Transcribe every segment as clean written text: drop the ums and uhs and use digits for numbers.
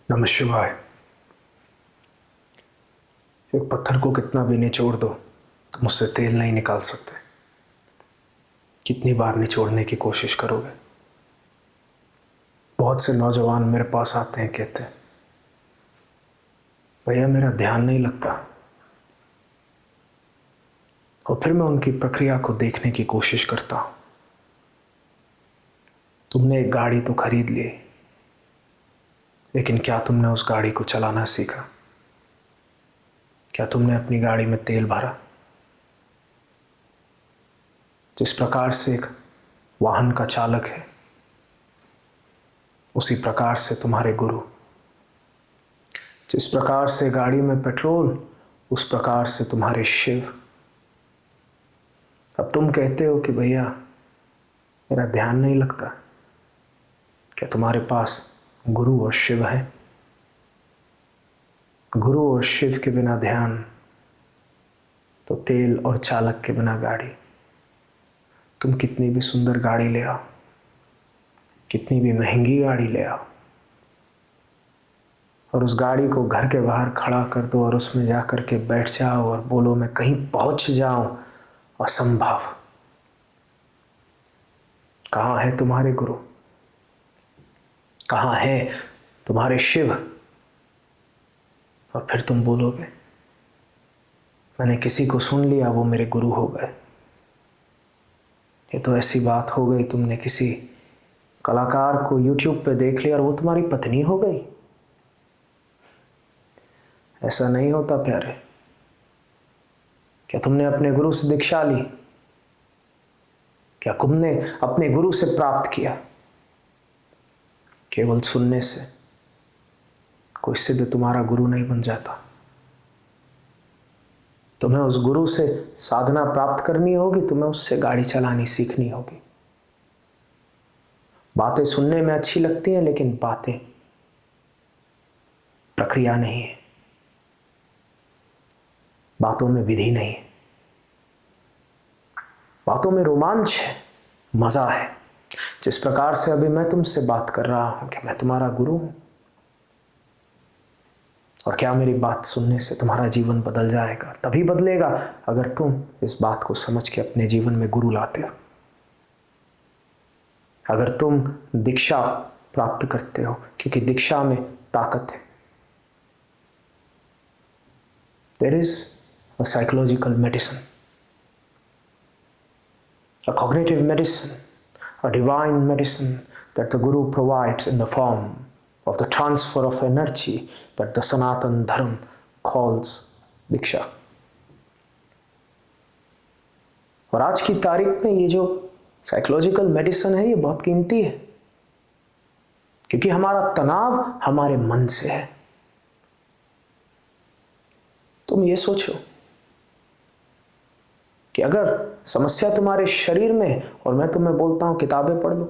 नमः शिवाय। एक पत्थर को कितना भी निचोड़ दो तुम उससे तेल नहीं निकाल सकते। कितनी बार निचोड़ने की कोशिश करोगे। बहुत से नौजवान मेरे पास आते हैं, कहते हैं भैया मेरा ध्यान नहीं लगता, और फिर मैं उनकी प्रक्रिया को देखने की कोशिश करता हूं। तुमने एक गाड़ी तो खरीद ली, लेकिन क्या तुमने उस गाड़ी को चलाना सीखा? क्या तुमने अपनी गाड़ी में तेल भरा? जिस प्रकार से एक वाहन का चालक है, उसी प्रकार से तुम्हारे गुरु। जिस प्रकार से गाड़ी में पेट्रोल, उस प्रकार से तुम्हारे शिव। अब तुम कहते हो कि भैया मेरा ध्यान नहीं लगता। क्या तुम्हारे पास गुरु और शिव है? गुरु और शिव के बिना ध्यान तो तेल और चालक के बिना गाड़ी। तुम कितनी भी सुंदर गाड़ी ले आओ, कितनी भी महंगी गाड़ी ले आओ, और उस गाड़ी को घर के बाहर खड़ा कर दो और उसमें जा कर के बैठ जाओ और बोलो मैं कहीं पहुंच जाऊं, असंभव। कहां है तुम्हारे गुरु? कहां है तुम्हारे शिव? और फिर तुम बोलोगे मैंने किसी को सुन लिया, वो मेरे गुरु हो गए। ये तो ऐसी बात हो गई, तुमने किसी कलाकार को YouTube पे देख लिया और वो तुम्हारी पत्नी हो गई। ऐसा नहीं होता प्यारे। क्या तुमने अपने गुरु से दीक्षा ली? क्या तुमने अपने गुरु से प्राप्त किया? केवल सुनने से कोई सिद्ध तुम्हारा गुरु नहीं बन जाता। तुम्हें उस गुरु से साधना प्राप्त करनी होगी, तुम्हें उससे गाड़ी चलानी सीखनी होगी। बातें सुनने में अच्छी लगती हैं, लेकिन बातें प्रक्रिया नहीं है, बातों में विधि नहीं है, बातों में रोमांच है, मजा है। जिस प्रकार से अभी मैं तुमसे बात कर रहा हूं कि मैं तुम्हारा गुरु हूं, और क्या मेरी बात सुनने से तुम्हारा जीवन बदल जाएगा? तभी बदलेगा अगर तुम इस बात को समझ के अपने जीवन में गुरु लाते हो। अगर तुम दीक्षा प्राप्त करते हो, क्योंकि दीक्षा में ताकत है। There is a psychological medicine, a cognitive medicine, a divine medicine that the Guru provides in the form of the transfer of energy that the Sanatan Dharma calls Diksha. और आज की तारीख में ये जो साइकोलॉजिकल मेडिसिन है, ये बहुत कीमती है, क्योंकि हमारा तनाव हमारे मन से है। तुम ये सोचो कि अगर समस्या तुम्हारे शरीर में है और मैं तुम्हें बोलता हूं किताबें पढ़ लो,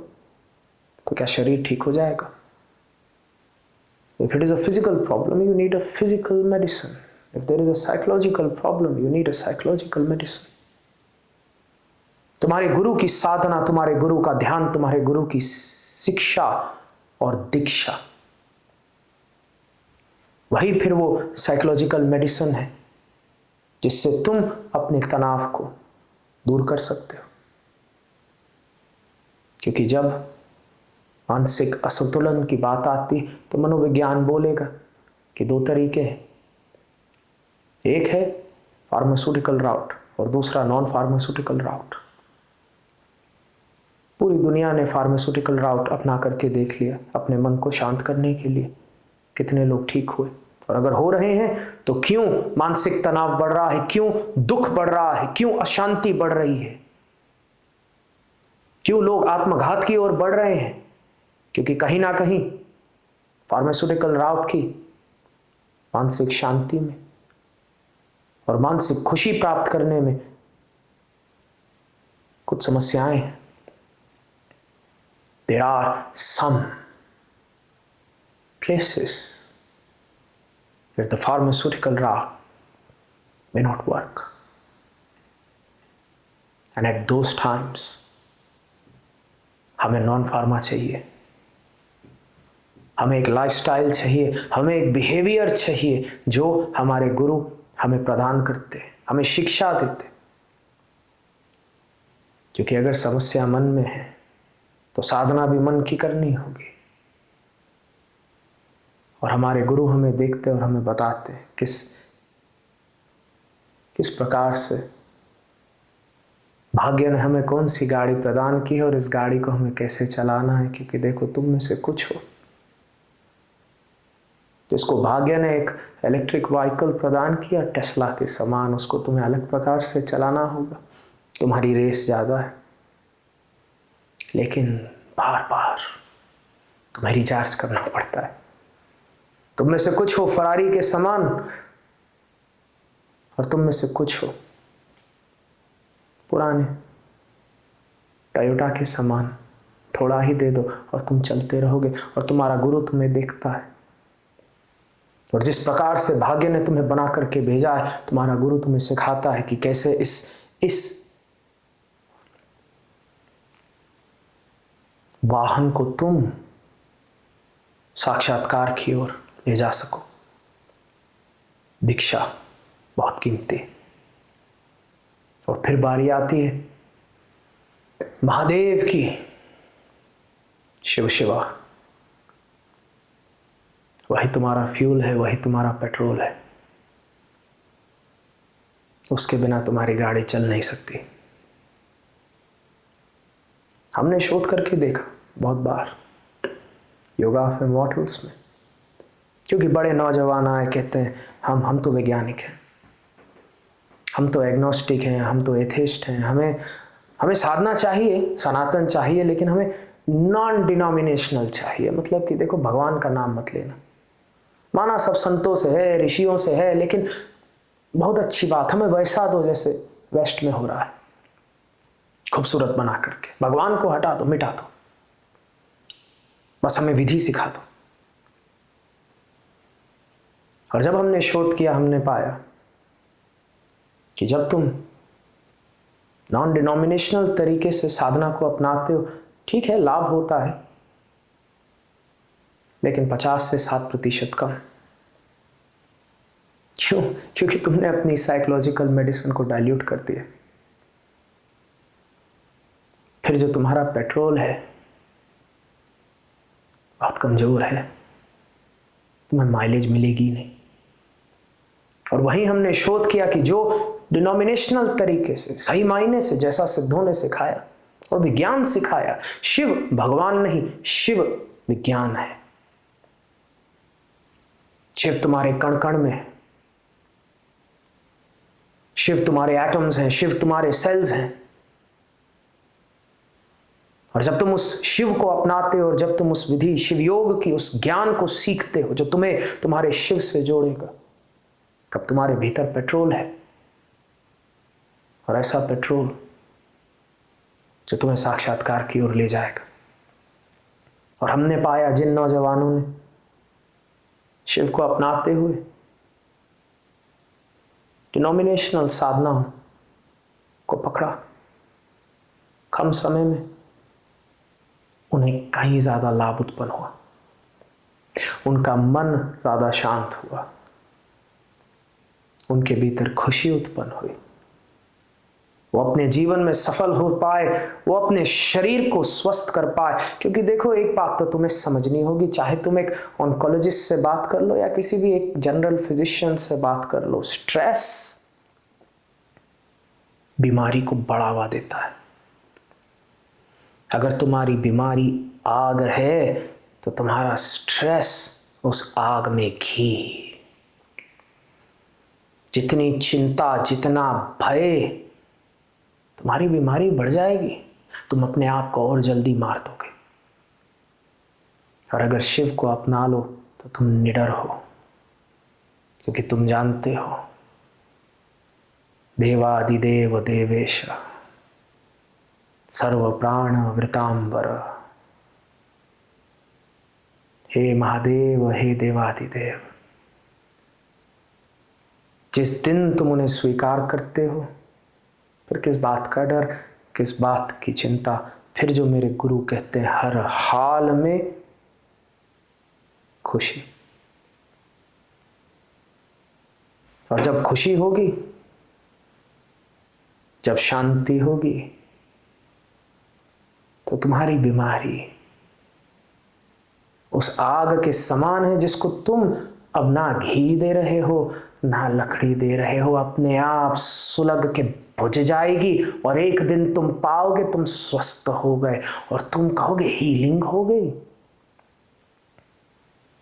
तो क्या शरीर ठीक हो जाएगा? If it is a physical problem, you need a physical medicine. If there is a psychological problem, you need a psychological medicine. तुम्हारे गुरु की साधना, तुम्हारे गुरु का ध्यान, तुम्हारे गुरु की शिक्षा और दीक्षा, वही फिर वो साइकोलॉजिकल मेडिसिन है जिससे तुम अपने तनाव को दूर कर सकते हो। क्योंकि जब मानसिक असंतुलन की बात आती तो मनोविज्ञान बोलेगा कि दो तरीके हैं, एक है फार्मास्यूटिकल राउट और दूसरा नॉन फार्मास्यूटिकल राउट। पूरी दुनिया ने फार्मास्यूटिकल राउट अपना करके देख लिया अपने मन को शांत करने के लिए। कितने लोग ठीक हुए? और अगर हो रहे हैं तो क्यों मानसिक तनाव बढ़ रहा है, क्यों दुख बढ़ रहा है, क्यों अशांति बढ़ रही है, क्यों लोग आत्मघात की ओर बढ़ रहे हैं? क्योंकि कहीं ना कहीं फार्मास्यूटिकल राउट की मानसिक शांति में और मानसिक खुशी प्राप्त करने में कुछ समस्याएं हैं। There are some places where the pharmaceutical route may not work. And at those times, हमें नॉन फार्मा चाहिए। हमें एक लाइफस्टाइल चाहिए, हमें एक बिहेवियर चाहिए जो हमारे गुरु हमें प्रदान करते, हमें शिक्षा देते। क्योंकि अगर समस्या मन में है तो साधना भी मन की करनी होगी। और हमारे गुरु हमें देखते और हमें बताते किस प्रकार से भाग्य ने हमें कौन सी गाड़ी प्रदान की है और इस गाड़ी को हमें कैसे चलाना है। क्योंकि देखो, तुम में से कुछ हो जिसको भाग्य ने एक इलेक्ट्रिक व्हीकल प्रदान किया टेस्ला के समान, उसको तुम्हें अलग प्रकार से चलाना होगा। तुम्हारी रेस ज़्यादा है, लेकिन बार बार तुम्हें रिचार्ज करना पड़ता है। तुम में से कुछ हो फरारी के समान और तुम में से कुछ हो पुराने टोयोटा के समान। थोड़ा ही दे दो और तुम चलते रहोगे और तुम्हारा गुरु तुम्हें देखता है। और जिस प्रकार से भाग्य ने तुम्हें बना करके भेजा है, तुम्हारा गुरु तुम्हें सिखाता है कि कैसे इस वाहन को तुम साक्षात्कार की ओर ले जा सको। दीक्षा बहुत कीमती। और फिर बारी आती है महादेव की। शिव शिवा, वही तुम्हारा फ्यूल है, वही तुम्हारा पेट्रोल है। उसके बिना तुम्हारी गाड़ी चल नहीं सकती। हमने शोध करके देखा बहुत बार योगा ऑफ इमॉर्टल्स में। क्योंकि बड़े नौजवान आए कहते हैं हम तो वैज्ञानिक हैं, हम तो एग्नोस्टिक हैं, हम तो एथिस्ट हैं, हमें साधना चाहिए, सनातन चाहिए, लेकिन हमें नॉन डिनोमिनेशनल चाहिए। मतलब कि देखो, भगवान का नाम मत लेना। माना सब संतों से है, ऋषियों से है, लेकिन बहुत अच्छी बात, हमें वैसा दो जैसे वेस्ट में हो रहा है, खूबसूरत बना करके। भगवान को हटा दो, मिटा दो, बस हमें विधि सिखा दो। और जब हमने शोध किया, हमने पाया कि जब तुम नॉन डिनोमिनेशनल तरीके से साधना को अपनाते हो, ठीक है लाभ होता है, लेकिन 50 से 7% कम। क्यों? क्योंकि तुमने अपनी साइकोलॉजिकल मेडिसिन को डाइल्यूट कर दिया। फिर जो तुम्हारा पेट्रोल है बहुत कमजोर है, तुम्हें माइलेज मिलेगी नहीं। और वहीं हमने शोध किया कि जो डिनोमिनेशनल तरीके से, सही मायने से, जैसा सिद्धों ने सिखाया और विज्ञान सिखाया, शिव भगवान नहीं, शिव विज्ञान है। शिव तुम्हारे कण कण में है, शिव तुम्हारे एटम्स हैं, शिव तुम्हारे सेल्स हैं। और जब तुम उस शिव को अपनाते हो और जब तुम उस विधि शिव योग की उस ज्ञान को सीखते हो जो तुम्हें तुम्हारे शिव से जोड़ेगा, तब तुम्हारे भीतर पेट्रोल है। और ऐसा पेट्रोल जो तुम्हें साक्षात्कार की ओर ले जाएगा। और हमने पाया जिन नौजवानों ने शिव को अपनाते हुए डिनोमिनेशनल साधनाओं को पकड़ा, कम समय में उन्हें कहीं ज्यादा लाभ उत्पन्न हुआ, उनका मन ज्यादा शांत हुआ, उनके भीतर खुशी उत्पन्न हुई, वो अपने जीवन में सफल हो पाए, वो अपने शरीर को स्वस्थ कर पाए। क्योंकि देखो, एक बात तो तुम्हें समझनी होगी, चाहे तुम एक ऑन्कोलॉजिस्ट से बात कर लो या किसी भी एक जनरल फिजिशियन से बात कर लो, स्ट्रेस बीमारी को बढ़ावा देता है। अगर तुम्हारी बीमारी आग है तो तुम्हारा स्ट्रेस उस आग में घी। जितनी चिंता, जितना भय, तुम्हारी बीमारी बढ़ जाएगी, तुम अपने आप को और जल्दी मार दोगे। और अगर शिव को अपना लो तो तुम निडर हो, क्योंकि तुम जानते हो देवादिदेव देवेश सर्व प्राण वृतांबर, हे महादेव, हे देवादिदेव। जिस दिन तुम उन्हें स्वीकार करते हो, फिर किस बात का डर, किस बात की चिंता। फिर जो मेरे गुरु कहते हैं, हर हाल में खुशी। और जब खुशी होगी, जब शांति होगी, तो तुम्हारी बीमारी उस आग के समान है जिसको तुम अब ना घी दे रहे हो ना लकड़ी दे रहे हो, अपने आप सुलग के बुझ जाएगी और एक दिन तुम पाओगे तुम स्वस्थ हो गए और तुम कहोगे हीलिंग हो गई,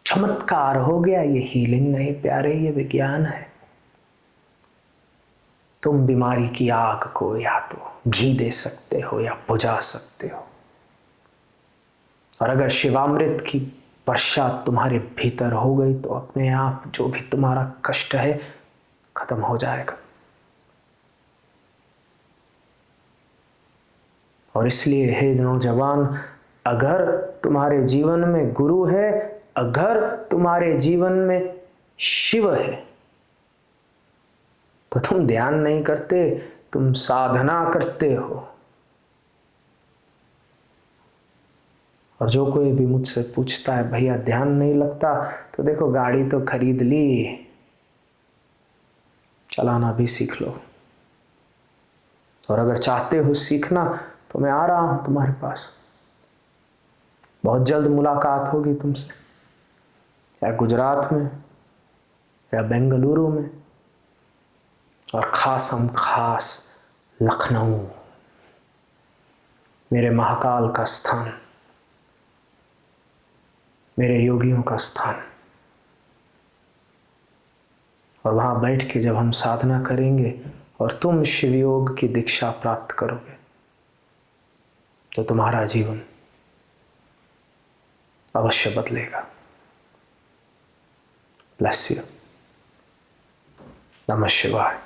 चमत्कार हो गया। ये हीलिंग नहीं प्यारे, ये विज्ञान है। तुम बीमारी की आग को या तो घी दे सकते हो या बुझा सकते हो। और अगर शिवामृत की वर्षा तुम्हारे भीतर हो गई तो अपने आप जो भी तुम्हारा कष्ट है खत्म हो जाएगा। और इसलिए हे नौजवान, अगर तुम्हारे जीवन में गुरु है, अगर तुम्हारे जीवन में शिव है, तो तुम ध्यान नहीं करते, तुम साधना करते हो। और जो कोई भी मुझसे पूछता है भैया ध्यान नहीं लगता, तो देखो गाड़ी तो खरीद ली, चलाना भी सीख लो। और अगर चाहते हो सीखना तो मैं आ रहा हूं तुम्हारे पास, बहुत जल्द मुलाकात होगी तुमसे, या गुजरात में या बेंगलुरु में, और खास लखनऊ, मेरे महाकाल का स्थान, मेरे योगियों का स्थान। और वहां बैठ के जब हम साधना करेंगे और तुम शिवयोग की दीक्षा प्राप्त करोगे तो तुम्हारा जीवन अवश्य बदलेगा। Bless you. नमः शिवाय।